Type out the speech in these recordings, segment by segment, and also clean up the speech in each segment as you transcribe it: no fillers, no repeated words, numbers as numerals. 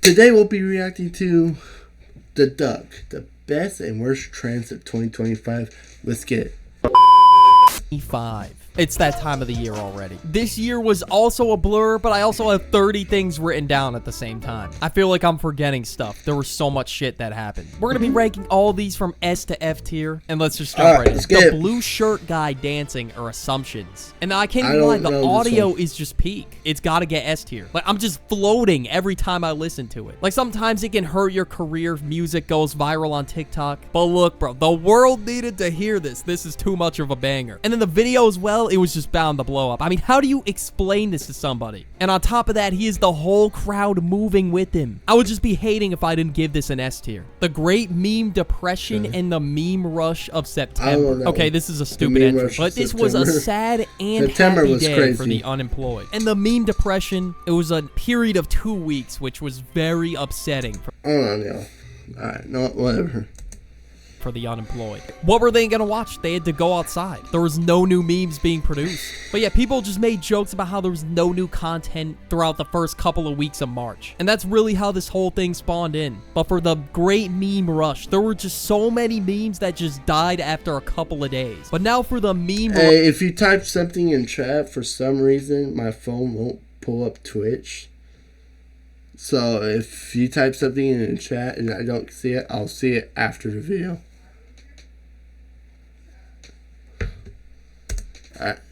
Today we'll be reacting to The Duck, the best and worst trends of 2025. Let's get it. 5. It's that time of the year already. This year was also a blur, but I also have 30 things written down at the same time. I feel like I'm forgetting stuff. There was so much shit that happened. We're gonna be ranking all these from S to F tier, and let's just jump right in. The blue shirt guy dancing are assumptions. And I can't even lie, the audio is just peak. It's gotta get S tier. Like, I'm just floating every time I listen to it. Like, sometimes it can hurt your career if music goes viral on TikTok. But look, bro, the world needed to hear this. This is too much of a banger. And then the video as well, it was just bound to blow up. I mean, how do you explain this to somebody? And on top of that, he is the whole crowd moving with him. I would just be hating if I didn't give this an S tier. The great meme depression and the meme rush of September. Okay, this is a stupid entry, but this was a sad and happy day for the unemployed. And the meme depression, it was a period of 2 weeks, which was very upsetting. Alright, no, whatever. For the unemployed. What were they gonna watch? They had to go outside. There was no new memes being produced. But yeah, people just made jokes about how there was no new content throughout the first couple of weeks of March. And that's really how this whole thing spawned in. But for the great meme rush, there were just so many memes that just died after a couple of days. But now for the meme Hey, if you type something in chat, for some reason, my phone won't pull up Twitch. So if you type something in the chat and I don't see it, I'll see it after the video.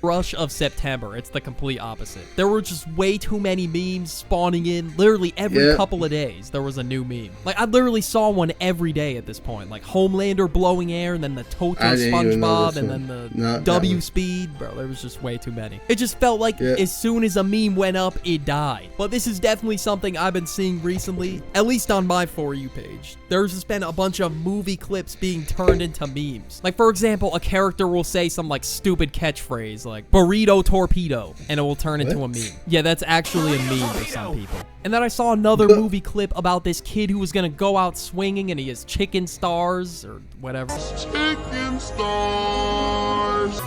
Rush of September. It's the complete opposite. There were just way too many memes spawning in. Literally every couple of days, there was a new meme. Like, I literally saw one every day at this point. Like, Homelander blowing air, and then the Toto SpongeBob, and then the W Speed. Bro, there was just way too many. It just felt like as soon as a meme went up, it died. But this is definitely something I've been seeing recently, at least on my For You page. There's just been a bunch of movie clips being turned into memes. Like, for example, a character will say some, like, stupid catchphrase like burrito torpedo, and it will turn into a meme. Yeah, that's actually a meme for some people. And then I saw another movie clip about this kid who was gonna go out swinging, and he has chicken stars or whatever. Chicken stars.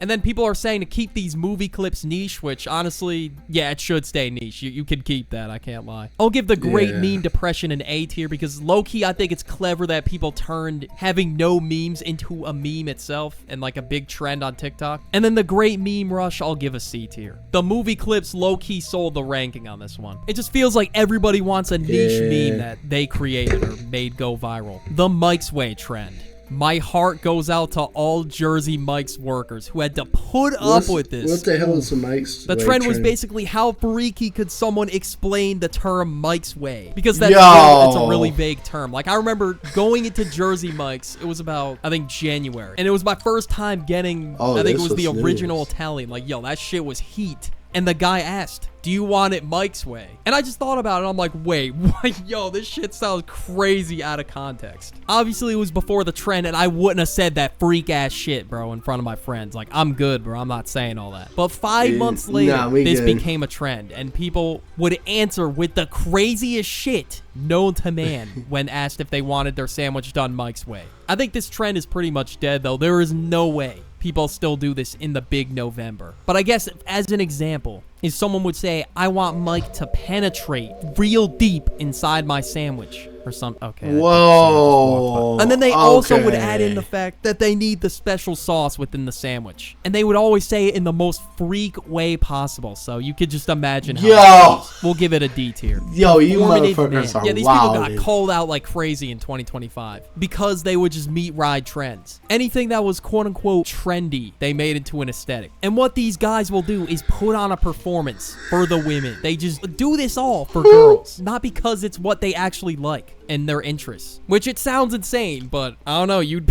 And then people are saying to keep these movie clips niche, which honestly, yeah, it should stay niche. You can keep that, I can't lie. I'll give the great meme depression an A tier because low-key, I think it's clever that people turned having no memes into a meme itself and like a big trend on TikTok. And then the great meme rush, I'll give a C tier. The movie clips low-key sold the ranking on this one. It just feels like everybody wants a niche meme that they created or made go viral. The Mike's Way trend. My heart goes out to all Jersey Mike's workers who had to put up with this. What the hell is the Mike's Way? The trend was basically how freaky could someone explain the term Mike's Way? Because that's a really vague term. Like, I remember going into Jersey Mike's, it was about, I think, January. And it was my first time getting, I think it was the original Italian. Like, yo, that shit was heat. And the guy asked, do you want it Mike's way? And I just thought about it. I'm like, wait, what? Yo, this shit sounds crazy out of context. Obviously, it was before the trend, and I wouldn't have said that freak ass shit, bro, in front of my friends. Like, I'm good, bro. I'm not saying all that. But 5 months later, this became a trend, and people would answer with the craziest shit known to man when asked if they wanted their sandwich done Mike's way. I think this trend is pretty much dead, though. There is no way people still do this in the big November. But I guess as an example, if someone would say, I want Mike to penetrate real deep inside my sandwich or something. Okay. Whoa. And then they also would add in the fact that they need the special sauce within the sandwich. And they would always say it in the most freak way possible. So you could just imagine how we'll give it a D tier. Yo, you motherfuckers are these people got called out like crazy in 2025 because they would just meet ride trends. Anything that was quote unquote trendy, they made into an aesthetic. And what these guys will do is put on a performance for the women. They just do this all for girls, not because it's what they actually like and their interests, which it sounds insane, but I don't know, you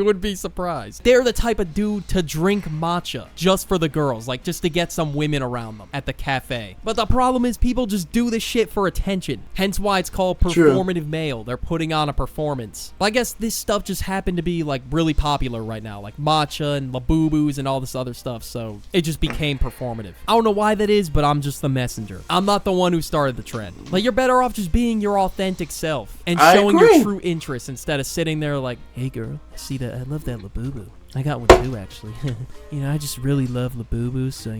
would be surprised. They're the type of dude to drink matcha just for the girls, like just to get some women around them at the cafe. But the problem is people just do this shit for attention, hence why it's called performative male. They're putting on a performance. But I guess this stuff just happened to be like really popular right now, like matcha and Labubus and all this other stuff, so it just became performative. I don't know why that is, but I'm just the messenger. I'm not the one who started the trend. Like, you're better off just being your authentic self and showing your true interests instead of sitting there like, hey girl, I love that Labubu. I got one too, actually. I just really love Labubu, so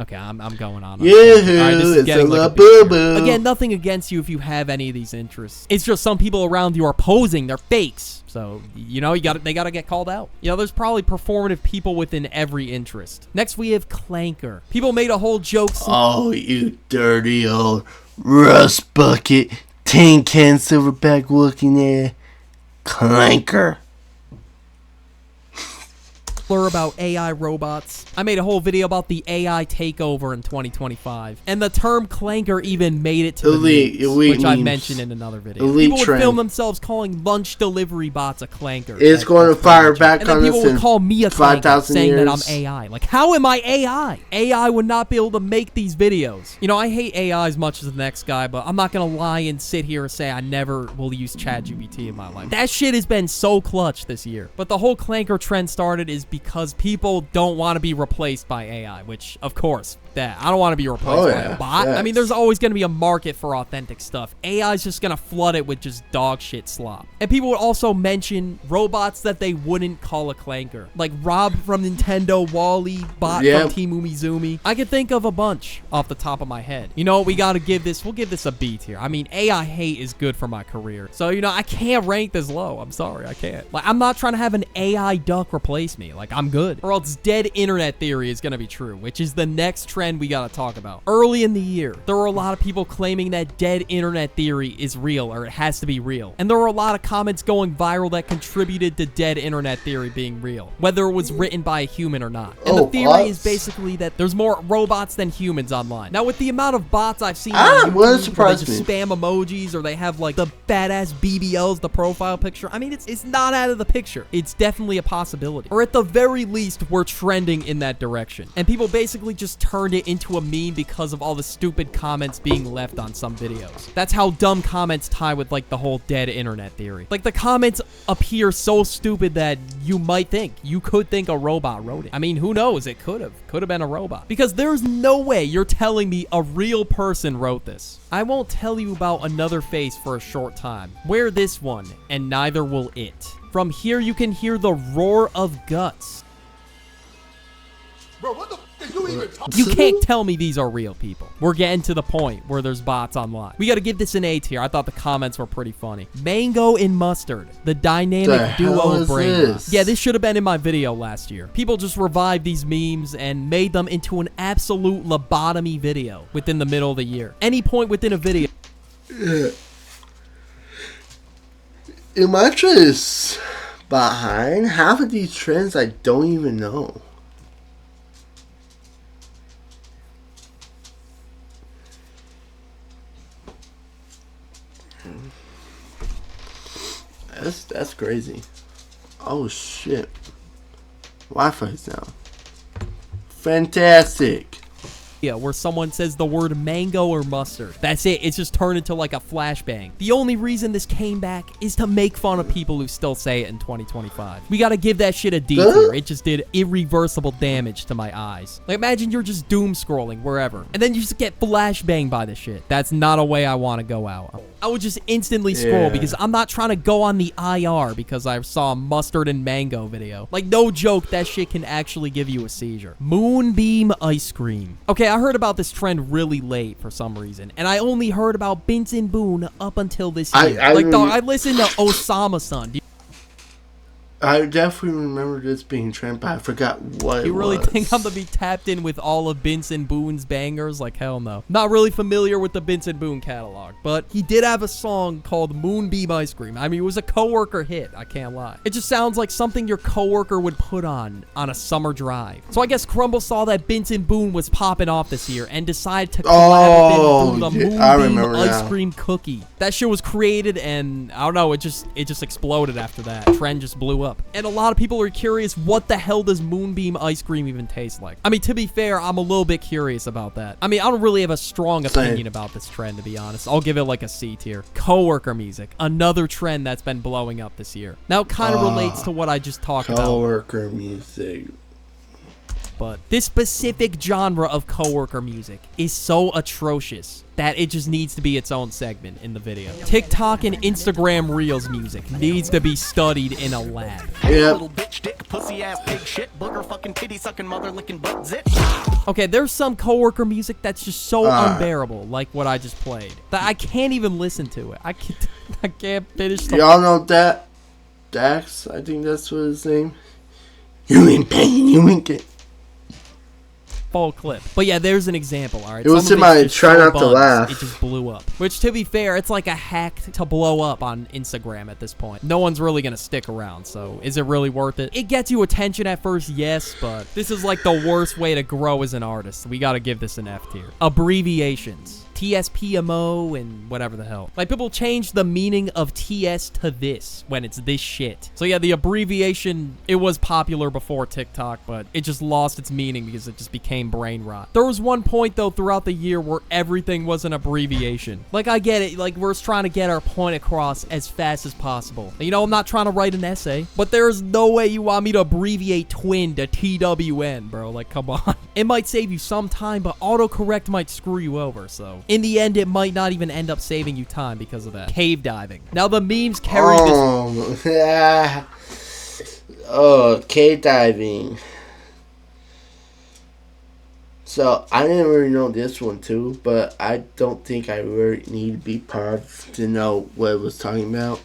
Okay, I'm going on. Yeah, this is getting like a big Labubu. Again, nothing against you if you have any of these interests. It's just some people around you are posing. They're fakes. So, they gotta get called out. There's probably performative people within every interest. Next, we have Clanker. People made a whole joke. Oh, you dirty old rust bucket, tin can silverback looking at Clanker. About AI robots. I made a whole video about the AI takeover in 2025, and the term Clanker even made it to the news, which I mentioned in another video. People would film themselves calling lunch delivery bots a Clanker. It's going to fire back and on then us people would call me a Clanker, saying years. that I'm AI. Like, how am I AI? AI would not be able to make these videos. I hate AI as much as the next guy, but I'm not gonna lie and sit here and say I never will use ChatGPT in my life. That shit has been so clutch this year. But the whole Clanker trend started is because people don't want to be replaced by AI, which, of course, I don't want to be replaced by a bot. Yes. I mean, there's always going to be a market for authentic stuff. AI's just going to flood it with just dog shit slop. And people would also mention robots that they wouldn't call a Clanker. Like Rob from Nintendo, Wally, Bot from Team Umizoomi. I could think of a bunch off the top of my head. We'll give this a B tier. I mean, AI hate is good for my career. So, I can't rank this low. I'm sorry, I can't. Like, I'm not trying to have an AI duck replace me. Like, I'm good. Or else dead internet theory is going to be true, which is the next trend we got to talk about. Early in the year, there were a lot of people claiming that dead internet theory is real, or it has to be real. And there were a lot of comments going viral that contributed to dead internet theory being real, whether it was written by a human or not. And the theory is basically that there's more robots than humans online. Now, with the amount of bots I've seen on YouTube, where they just spam emojis, or they have like the badass BBLs, the profile picture, I mean, it's not out of the picture. It's definitely a possibility. Or at the very least, we're trending in that direction. And people basically just turned it into a meme because of all the stupid comments being left on some videos. That's how dumb comments tie with like the whole dead internet theory. Like, the comments appear so stupid that you could think a robot wrote it. I mean, who knows? It could have been a robot. Because there's no way you're telling me a real person wrote this. I won't tell you about another face for a short time. Wear this one, and neither will it. From here, you can hear the roar of guts. Bro, what the f*** are you even talking? You can't tell me these are real people. We're getting to the point where there's bots online. We got to give this an A tier. I thought the comments were pretty funny. Mango and Mustard, the dynamic duo of brain rot. Yeah, this should have been in my video last year. People just revived these memes and made them into an absolute lobotomy video within the middle of the year. Any point within a video. Am I just behind? Half of these trends I don't even know. That's crazy. Oh shit. Wi-Fi's down. Fantastic. Where someone says the word mango or mustard. That's it. It's just turned into like a flashbang. The only reason this came back is to make fun of people who still say it in 2025. We gotta give that shit a D tier. It just did irreversible damage to my eyes. Like, imagine you're just doom scrolling wherever, and then you just get flashbanged by the shit. That's not a way I want to go out. I would just instantly scroll because I'm not trying to go on the IR because I saw a mustard and mango video. Like, no joke, that shit can actually give you a seizure. Moonbeam ice cream. Okay, I heard about this trend really late for some reason, and I only heard about Benson Boone up until this year. I listened to Osama-san. I definitely remember this being trend, but I forgot what it was. You really think I'm gonna be tapped in with all of Benson Boone's bangers? Like, hell no. Not really familiar with the Benson Boone catalog, but he did have a song called Moonbeam Ice Cream. I mean, it was a coworker hit, I can't lie. It just sounds like something your coworker would put on a summer drive. So I guess Crumble saw that Benson Boone was popping off this year and decided to collab with him the Moonbeam Ice Cream cookie. That shit was created, and I don't know, it just exploded after that. Trend just blew up. And a lot of people are curious, what the hell does Moonbeam ice cream even taste like? I mean, to be fair, I'm a little bit curious about that. I mean, I don't really have a strong opinion about this trend, to be honest. I'll give it like a C tier. Coworker music, another trend that's been blowing up this year. Now, it kind of relates to what I just talked about. Coworker music. but this specific genre of coworker music is so atrocious that it just needs to be its own segment in the video. TikTok and Instagram Reels music needs to be studied in a lab. Little bitch dick, pussy ass pig shit, booger fucking titty sucking mother licking butt zit. Okay, there's some coworker music that's just so unbearable, like what I just played, that I can't even listen to it. I can't finish the Y'all know that Dax, I think that's what his name. You in pain, you in pain. full clip. But yeah, there's an example, alright? It was Some in of it's my just try so not to bugs, laugh. It just blew up. Which, to be fair, it's like a hack to blow up on Instagram at this point. No one's really gonna stick around, so is it really worth it? It gets you attention at first, yes, but this is like the worst way to grow as an artist. We gotta give this an F tier. Abbreviations. TSPMO and whatever the hell. Like, people change the meaning of TS to this when it's this shit. So yeah, the abbreviation, it was popular before TikTok, but it just lost its meaning because it just became brain rot. There was one point, though, throughout the year where everything was an abbreviation. Like, I get it. Like, we're just trying to get our point across as fast as possible. You know, I'm not trying to write an essay, but there's no way you want me to abbreviate twin to TWN, bro. Like, come on. It might save you some time, but autocorrect might screw you over, so in the end, it might not even end up saving you time because of that. Cave diving. Now, the memes carry this... Oh, cave diving. So, I didn't really know this one too, but I don't think I really need to be part of to know what it was talking about.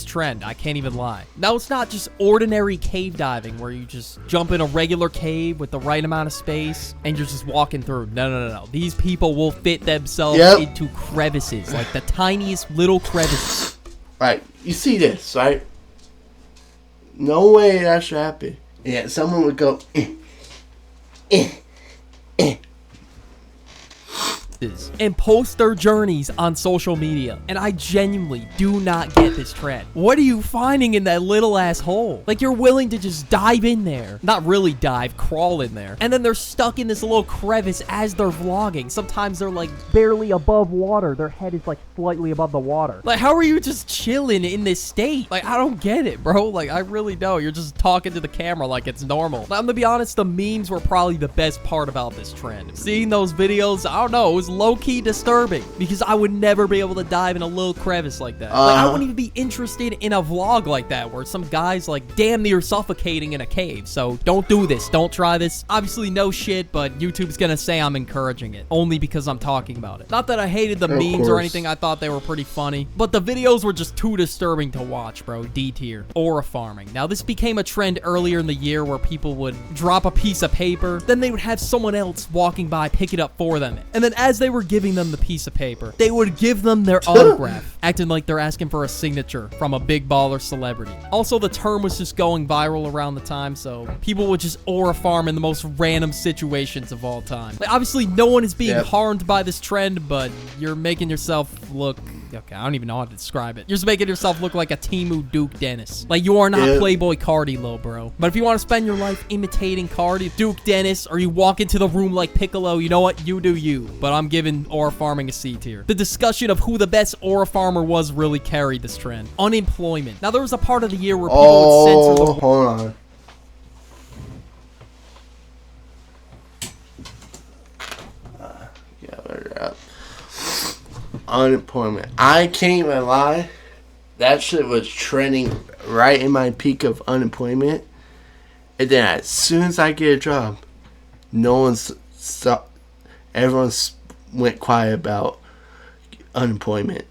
trend. I can't even lie. Now, it's not just ordinary cave diving where you just jump in a regular cave with the right amount of space and you're just walking through. No. These people will fit themselves into crevices, like the tiniest little crevices. Right. You see this, right? No way that should happen. Yeah, someone would go, and post their journeys on social media. And I genuinely do not get this trend. What are you finding in that little ass hole? Like, you're willing to just dive in there. Not really dive, crawl in there. And then they're stuck in this little crevice as they're vlogging. Sometimes they're like barely above water. Their head is like slightly above the water. Like, how are you just chilling in this state? Like, I don't get it, bro. Like, I really don't. You're just talking to the camera like it's normal. I'm gonna be honest, the memes were probably the best part about this trend. Seeing those videos, I don't know, it was low-key disturbing because I would never be able to dive in a little crevice like that. Like, I wouldn't even be interested in a vlog like that where some guy's like damn near suffocating in a cave. So don't do this. Don't try this. Obviously, no shit, but YouTube's gonna say I'm encouraging it only because I'm talking about it. Not that I hated the memes or anything. I thought they were pretty funny, but the videos were just too disturbing to watch, bro. D tier. Aura farming. Now, this became a trend earlier in the year where people would drop a piece of paper, then they would have someone else walking by pick it up for them, and then as they were giving them the piece of paper, they would give them their autograph, acting like they're asking for a signature from a big baller celebrity. Also, the term was just going viral around the time, so people would just aura farm in the most random situations of all time. Like, obviously, no one is being harmed by this trend, but you're making yourself look... Okay, I don't even know how to describe it. You're just making yourself look like a Temu Duke Dennis. Like, you are not Playboy Cardi, lil bro. But if you want to spend your life imitating Cardi, Duke Dennis, or you walk into the room like Piccolo, you know what? You do you. But I'm giving aura farming a C tier. The discussion of who the best aura farmer was really carried this trend. Unemployment. Now, there was a part of the year where people would censor the... Hold on. Unemployment. I can't even lie. That shit was trending right in my peak of unemployment. And then as soon as I get a job, everyone went quiet about unemployment.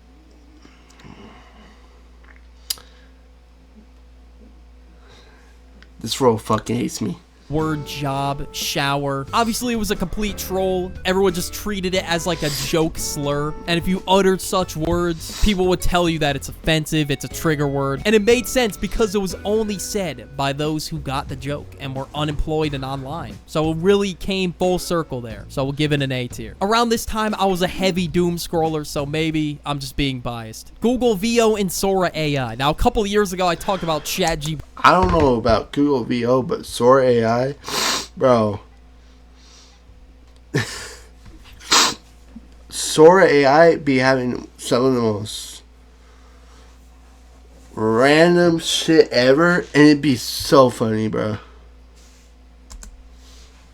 This role fucking hates me. Word, job, shower. Obviously, it was a complete troll. Everyone just treated it as like a joke slur. And if you uttered such words, people would tell you that it's offensive, it's a trigger word. And it made sense because it was only said by those who got the joke and were unemployed and online. So it really came full circle there. So we'll give it an A tier. Around this time, I was a heavy doom scroller, so maybe I'm just being biased. Google VO and Sora AI. Now, a couple of years ago, I talked about ChatGPT. I don't know about Google VO, but Sora AI, bro. Sora AI be having some of the most random shit ever, and it'd be so funny, bro.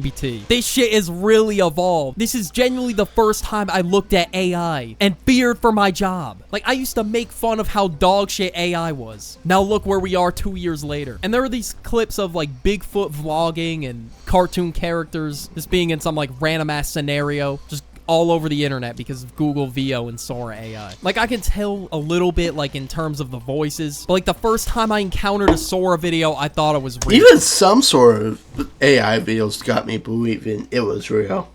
BT. This shit is really evolved. This is genuinely the first time I looked at AI and feared for my job. Like, I used to make fun of how dog shit AI was. Now look where we are 2 years later. And there are these clips of like Bigfoot vlogging and cartoon characters just being in some like random ass scenario, just all over the internet because of Google VO and Sora AI. Like, I can tell a little bit, like, in terms of the voices, but, like, the first time I encountered a Sora video, I thought it was real. Even some sort of AI videos got me believing it was real.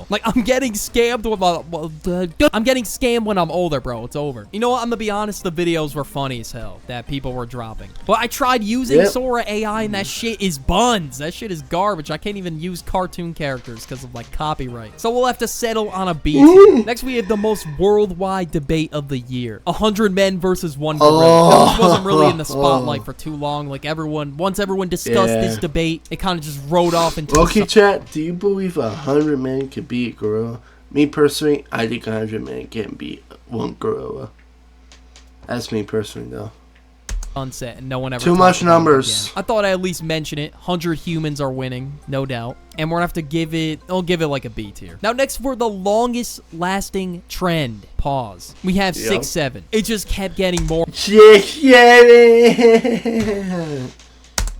Like, I'm getting scammed with I'm getting scammed when I'm older, bro. It's over. You know what? I'm gonna be honest. The videos were funny as hell that people were dropping. But I tried using Sora AI, and that shit is buns. That shit is garbage. I can't even use cartoon characters because of, like, copyright. So we'll have to settle on a B tier. Next, we have the most worldwide debate of the year. 100 men versus 1 gorilla. This wasn't really in the spotlight for too long. Like, once everyone discussed this debate, it kind of just rode off into... Okay, chat, do you believe 100 men can beat a gorilla? Me personally, I think 100 men can beat 1 gorilla. That's me personally, though. Sunset, and no one ever too much numbers. I thought I'd at least mention it. 100 humans are winning, no doubt. And we're gonna have to give it, I'll give it like a B tier. Now next for the longest lasting trend. Pause. We have 6-7. It just kept getting more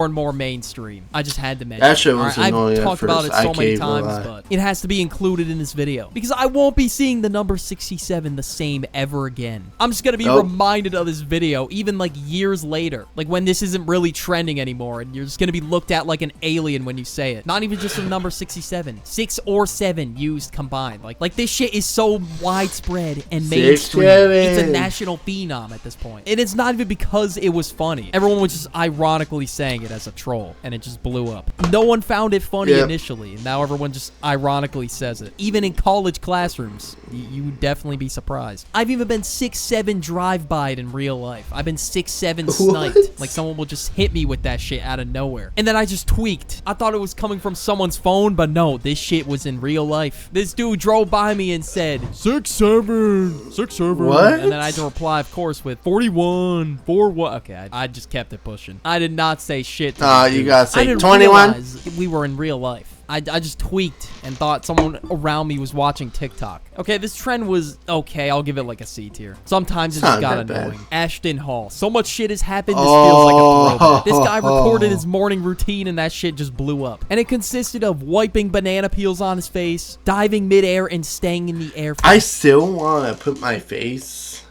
and more mainstream. I just had to mention that shit was annoying. I've talked about it so many times, but it has to be included in this video because I won't be seeing the number 67 the same ever again. I'm just gonna be reminded of this video even like years later, like when this isn't really trending anymore, and you're just gonna be looked at like an alien when you say it. Not even just the number 67, 6 or 7 used combined. Like this shit is so widespread and mainstream. It's a national phenom at this point. And it's not even because it was funny. Everyone was just ironically saying it as a troll, and it just blew up. No one found it funny initially, and now everyone just ironically says it. Even in college classrooms, you would definitely be surprised. I've even been 6'7" drive-by'd in real life. I've been 6'7" sniped. Like, someone will just hit me with that shit out of nowhere. And then I just tweaked. I thought it was coming from someone's phone, but no, this shit was in real life. This dude drove by me and said, 6'7", 6'7". What? And then I had to reply, of course, with 41, 4 what? Okay, I just kept it pushing. I did not say shit. You gotta say 21. Realize we were in real life. I just tweaked and thought someone around me was watching TikTok. Okay, this trend was okay. I'll give it like a C tier. Sometimes it just got annoying. Ashton Hall. So much shit has happened. This feels like a throwback. This guy recorded his morning routine and that shit just blew up. And it consisted of wiping banana peels on his face, diving midair, and staying in the air. I still want to put my face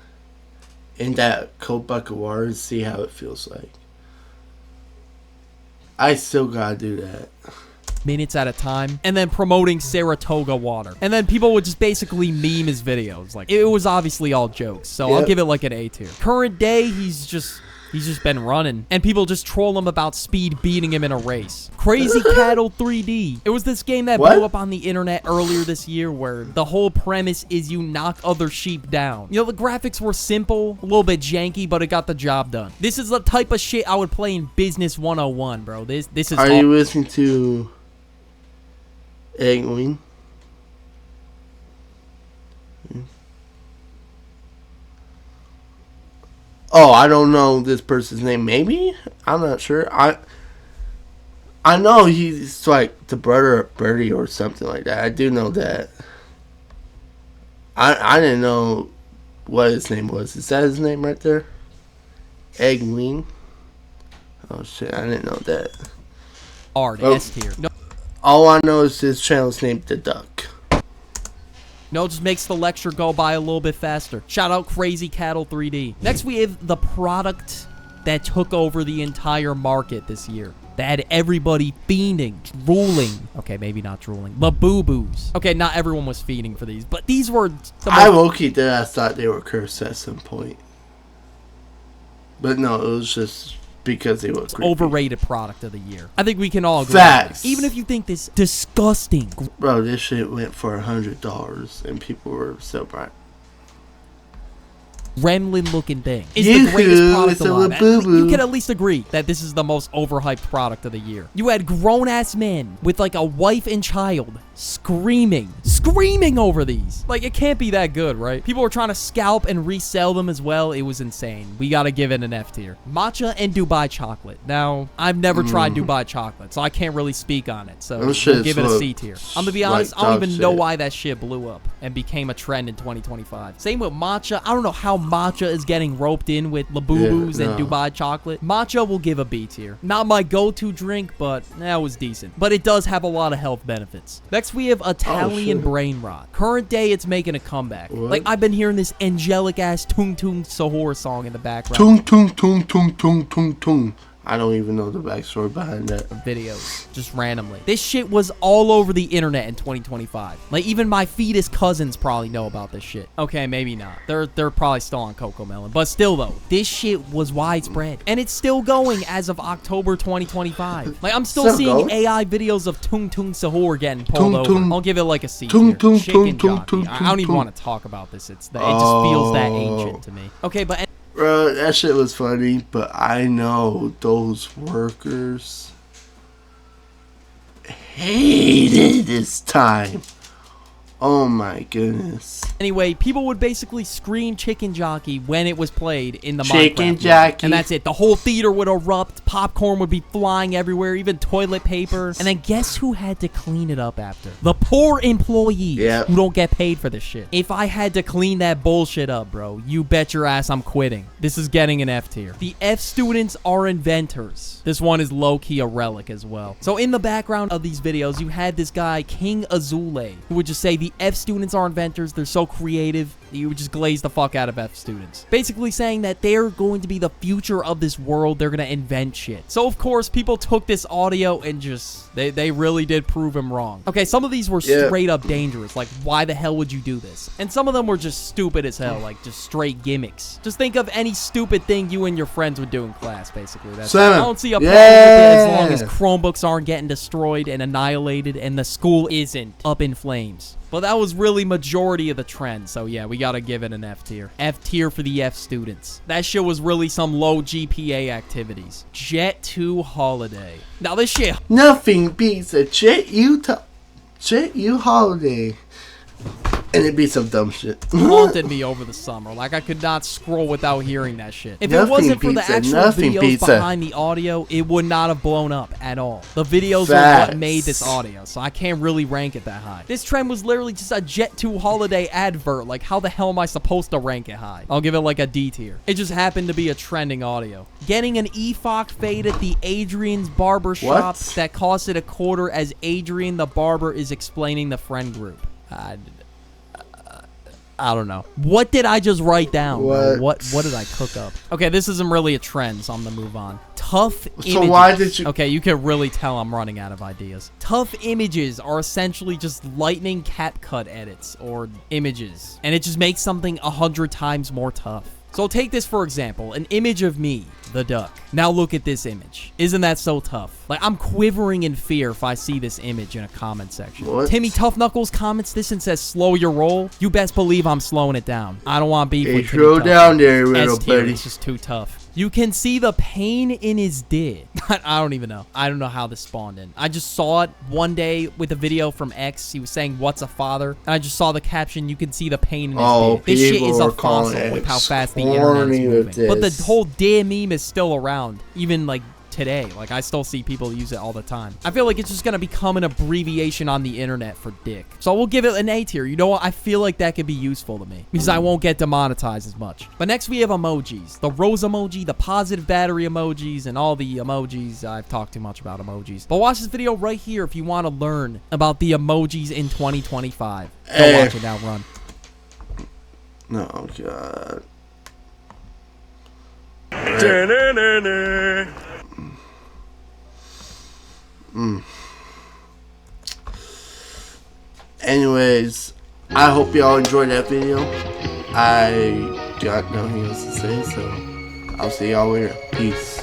in that cold bucket of water and see how it feels like. I still gotta do that. Minutes at a time, and then promoting Saratoga water. And then people would just basically meme his videos. Like, it was obviously all jokes, so I'll give it like an A tier. Current day, he's just been running, and people just troll him about speed beating him in a race. Crazy Cattle 3D. It was this game that blew up on the internet earlier this year where the whole premise is you knock other sheep down. You know, the graphics were simple, a little bit janky, but it got the job done. This is the type of shit I would play in Business 101, bro. This is Are you listening to Egg Wing? Oh, I don't know this person's name. Maybe? I'm not sure. I know he's like the brother of Birdie or something like that. I do know that. I didn't know what his name was. Is that his name right there? Egg Wing? Oh shit, I didn't know that. S tier. No. All I know is his channel's named The Duck. No, it just makes the lecture go by a little bit faster. Shout out Crazy Cattle 3D. Next, we have the product that took over the entire market this year. That had everybody fiending, drooling. Okay, maybe not drooling. Boo-boos. Okay, not everyone was feeding for these, but these were... I low-key did. I thought they were cursed at some point. But no, it was just... because they were creepy. Overrated product of the year. I think we can all agree. Facts. Even if you think this disgusting. Bro, this shit went for $100 and people were so bright. gremlin looking thing is the greatest Yoo-hoo, product it's a alive. Labubu. You can at least agree that this is the most overhyped product of the year. You had grown-ass men with like a wife and child screaming over these. Like, it can't be that good, right? People were trying to scalp and resell them as well. It was insane. We gotta give it an F tier. Matcha and Dubai chocolate. Now, I've never tried Dubai chocolate, so I can't really speak on it. So we'll give it a C tier. I'm gonna be honest, I don't even know why that shit blew up and became a trend in 2025. Same with matcha. I don't know how matcha is getting roped in with Labubus and Dubai chocolate. Matcha will give a B tier. Not my go-to drink, but that was decent. But it does have a lot of health benefits. Next, we have Italian brain rot. Current day, it's making a comeback. What? Like, I've been hearing this angelic-ass Tung Tung Sahur song in the background. Tung tung tung tung tung tung tung. I don't even know the backstory behind that. Videos just randomly. This shit was all over the internet in 2025. Like, even my fetus cousins probably know about this shit. Okay, maybe not. They're probably still on Cocomelon, but still though, this shit was widespread and it's still going as of October 2025. Like, I'm still seeing going? AI videos of Tung Tung Sahur getting pulled Tung over. Tung. I'll give it like a C Tung tier. Tung Chicken Tung jockey. Tung I don't even Tung. want to talk about this. It just feels that ancient to me. Okay, but Bro, that shit was funny, but I know those workers hated this time. Oh my goodness. anyway, people would basically scream Chicken Jockey when it was played in the Chicken Minecraft Jockey. mode. And that's it. The whole theater would erupt. Popcorn would be flying everywhere, even toilet paper. And then guess who had to clean it up after? The poor employees who don't get paid for this shit. If I had to clean that bullshit up, bro, you bet your ass I'm quitting. This is getting an F tier. The F students are inventors. This one is low-key a relic as well. So in the background of these videos, you had this guy, King Azule, who would just say the F students are inventors. They're so creative. You would just glaze the fuck out of F students. Basically saying that they're going to be the future of this world. They're going to invent shit. So, of course, people took this audio and just... They really did prove him wrong. Okay, some of these were straight up dangerous. Like, why the hell would you do this? And some of them were just stupid as hell. Like, just straight gimmicks. Just think of any stupid thing you and your friends would do in class, basically. That's I don't see a problem with it as long as Chromebooks aren't getting destroyed and annihilated and the school isn't up in flames. But that was really majority of the trend, so yeah, we gotta give it an F tier. F tier for the F students. That shit was really some low GPA activities. Jet 2 holiday. Now this shit... Nothing beats a Jet U holiday. And it beats some dumb shit. haunted me over the summer. Like, I could not scroll without hearing that shit. If it wasn't for the actual videos behind the audio, it would not have blown up at all. The videos are what made this audio, so I can't really rank it that high. This trend was literally just a Jet 2 holiday advert. Like, how the hell am I supposed to rank it high? I'll give it like a D tier. It just happened to be a trending audio. Getting an EFOC fade at the Adrian's barber shop that cost it $0.25 as Adrian the barber is explaining the friend group. I don't know. What did I just write down? What did I cook up? Okay, this isn't really a trend, so I'm gonna move on. Tough images. So why did you... Okay, you can really tell I'm running out of ideas. Tough images are essentially just lightning CapCut edits or images. And it just makes something 100 times more tough. So take this for example, an image of me, the duck. Now look at this image. Isn't that so tough? Like, I'm quivering in fear if I see this image in a comment section. Timmy Tough Knuckles comments this and says, slow your roll. You best believe I'm slowing it down. I don't want beef with Timmy Timmy down there, little buddy. It's just too tough. You can see the pain in his dick. I don't even know. I don't know how this spawned in. I just saw it one day with a video from X. He was saying, what's a father? And I just saw the caption, you can see the pain in his dick. This shit is a fossil with how fast the internet is moving. But the whole dear meme is still around. Even like today. Like, I still see people use it all the time. I feel like it's just gonna become an abbreviation on the internet for dick. So we'll give it an A tier. You know what? I feel like that could be useful to me because I won't get demonetized as much. But next we have emojis. The rose emoji, the positive battery emojis, and all the emojis. I've talked too much about emojis. But watch this video right here if you want to learn about the emojis in 2025. Go watch it now, run. Oh, God. Anyways, I hope y'all enjoyed that video. I got nothing else to say, so I'll see y'all later. Peace.